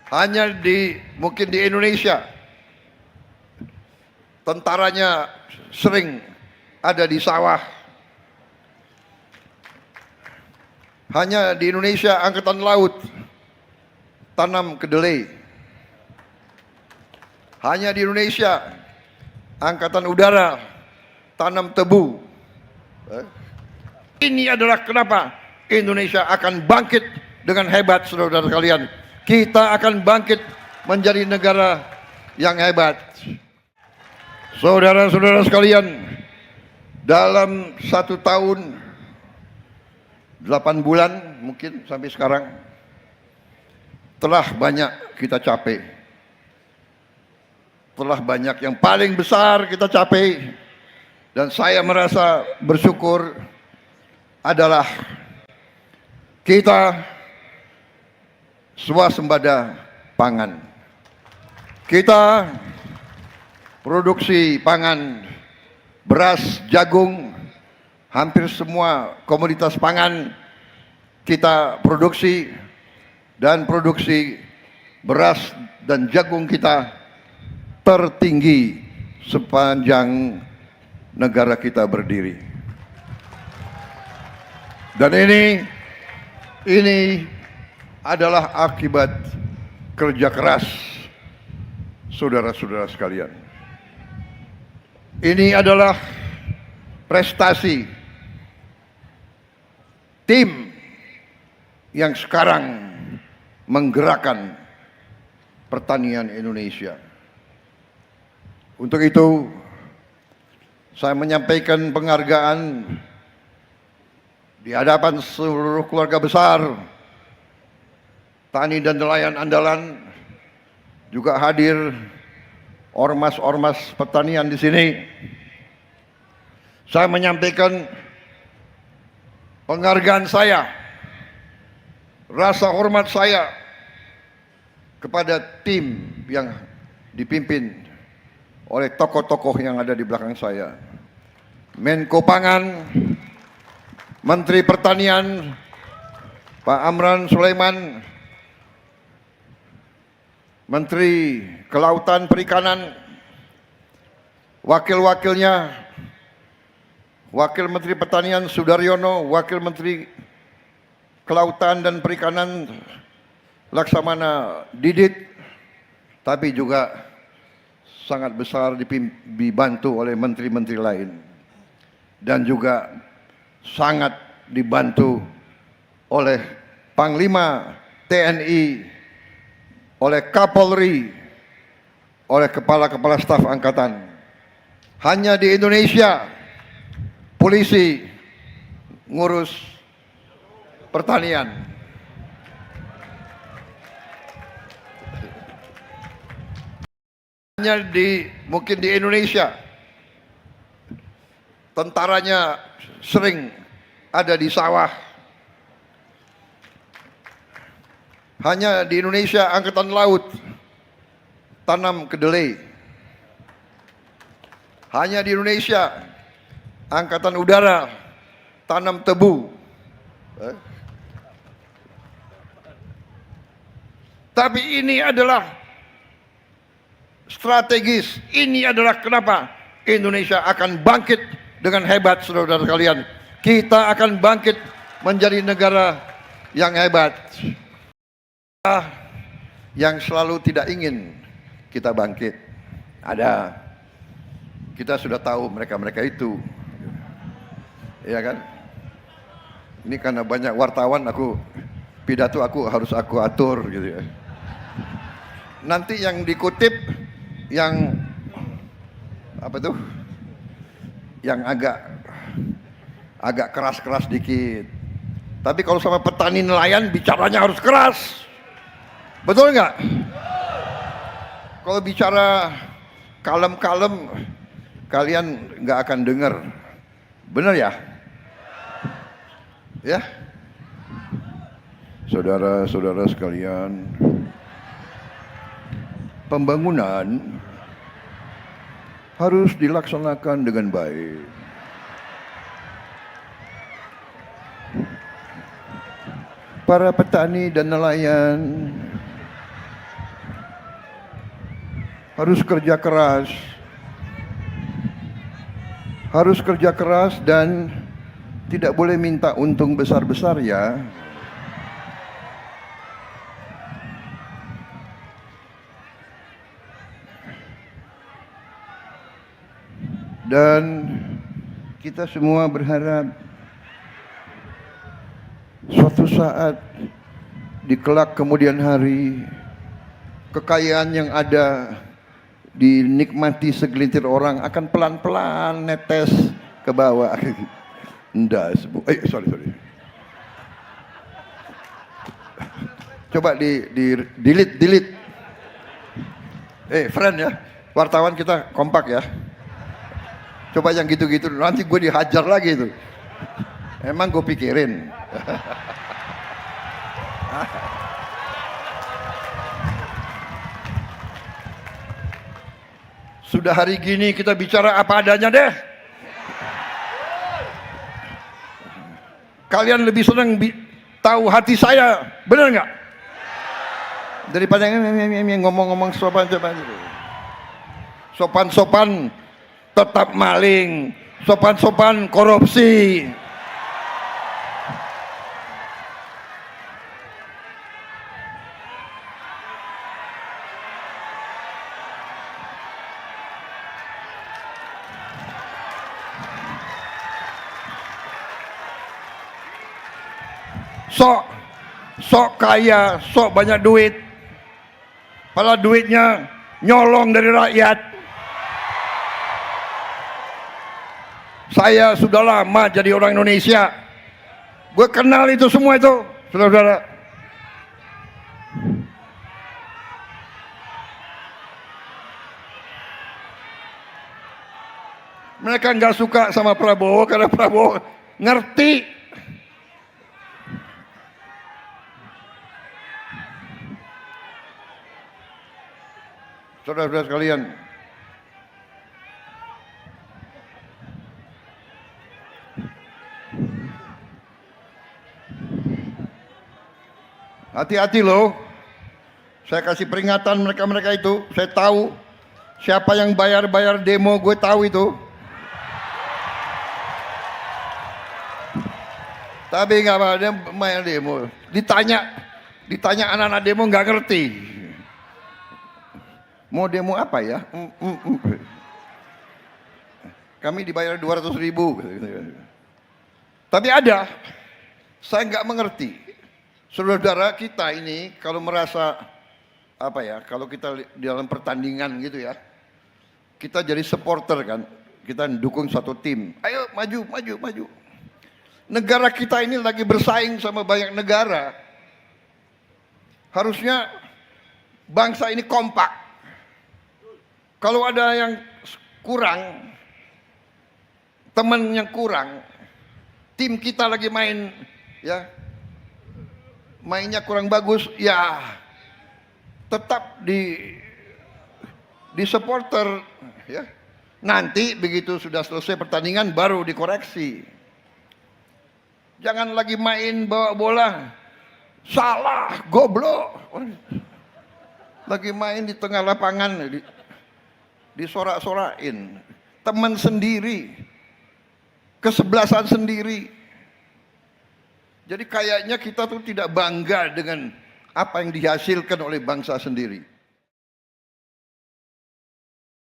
Hanya mungkin di Indonesia tentaranya sering ada di sawah. Hanya di Indonesia angkatan laut tanam kedelai. Hanya di Indonesia angkatan udara tanam tebu. Ini adalah kenapa Indonesia akan bangkit dengan hebat, saudara-saudara sekalian. Kita akan bangkit menjadi negara yang hebat. Saudara-saudara sekalian, dalam 1 tahun 8 bulan mungkin sampai sekarang telah banyak kita capai. Telah banyak yang paling besar kita capai, dan saya merasa bersyukur adalah kita swasembada pangan. Kita produksi pangan, beras, jagung, hampir semua komoditas pangan kita produksi, dan produksi beras dan jagung kita tertinggi sepanjang negara kita berdiri. Dan ini adalah akibat kerja keras saudara-saudara sekalian. Ini adalah prestasi tim yang sekarang menggerakkan pertanian Indonesia. Untuk itu, saya menyampaikan penghargaan di hadapan seluruh keluarga besar tani dan nelayan andalan, juga hadir ormas-ormas pertanian di sini. Saya menyampaikan penghargaan saya, rasa hormat saya kepada tim yang dipimpin oleh tokoh-tokoh yang ada di belakang saya. Menko Pangan, Menteri Pertanian Pak Amran Sulaiman, Menteri Kelautan Perikanan, wakil-wakilnya, Wakil Menteri Pertanian Sudaryono, Wakil Menteri Kelautan dan Perikanan Laksamana Didit, tapi juga sangat besar dibantu oleh menteri-menteri lain, dan juga sangat dibantu oleh Panglima TNI, oleh Kapolri, oleh kepala-kepala staf angkatan. Hanya di Indonesia polisi ngurus pertanian. Hanya mungkin di Indonesia tentaranya sering ada di sawah. Hanya di Indonesia angkatan laut tanam kedelai. Hanya di Indonesia angkatan udara tanam tebu. Tapi ini adalah strategis. Ini adalah kenapa Indonesia akan bangkit dengan hebat, saudara-saudara sekalian. Kita akan bangkit menjadi negara yang hebat. Yang selalu tidak ingin kita bangkit. Ada. Kita sudah tahu mereka-mereka itu. Ya kan? Ini karena banyak wartawan, pidato harus aku atur gitu ya. Nanti yang dikutip yang apa tuh? Yang agak keras-keras dikit. Tapi kalau sama petani nelayan bicaranya harus keras. Betul nggak? Kalau bicara kalem-kalem, kalian nggak akan dengar. Benar ya? Ya? Saudara-saudara sekalian, pembangunan harus dilaksanakan dengan baik. Para petani dan nelayan harus kerja keras. Harus kerja keras dan tidak boleh minta untung besar-besar ya. Dan kita semua berharap suatu saat di kelak kemudian hari kekayaan yang ada dinikmati segelintir orang akan pelan-pelan netes ke bawah. Enggak, sorry. Coba di delete. Friend ya, wartawan kita kompak ya. Coba yang gitu-gitu, nanti gue dihajar lagi itu. Emang gue pikirin. Sudah hari gini kita bicara apa adanya deh. Kalian lebih senang tahu hati saya, benar nggak? Daripada ngomong-ngomong sopan-sopan tetap maling, sopan-sopan korupsi. Sok kaya, sok banyak duit, padahal duitnya nyolong dari rakyat. Saya sudah lama jadi orang Indonesia, gue kenal itu semua itu, saudara-saudara. Mereka nggak suka sama Prabowo karena Prabowo ngerti. Saudara-saudara sekalian, hati-hati loh. Saya kasih peringatan mereka itu. Saya tahu siapa yang bayar demo, gue tahu itu. Tapi nggak apa, dia bayar demo. Ditanya anak-anak demo nggak ngerti. Mau demo apa ya? Kami dibayar 200.000. Tapi ada, saya nggak mengerti. Saudara-saudara kita ini kalau merasa apa ya? Kalau kita di dalam pertandingan gitu ya, kita jadi supporter kan, kita dukung satu tim. Ayo maju. Negara kita ini lagi bersaing sama banyak negara. Harusnya bangsa ini kompak. Kalau ada yang kurang, teman yang kurang, tim kita lagi main, ya, mainnya kurang bagus, ya, tetap di supporter, ya. Nanti begitu sudah selesai pertandingan baru dikoreksi. Jangan lagi main bawa bola, salah, goblok. Lagi main di tengah lapangan. Disorak-sorakin, teman sendiri, kesebelasan sendiri. Jadi kayaknya kita tuh tidak bangga dengan apa yang dihasilkan oleh bangsa sendiri.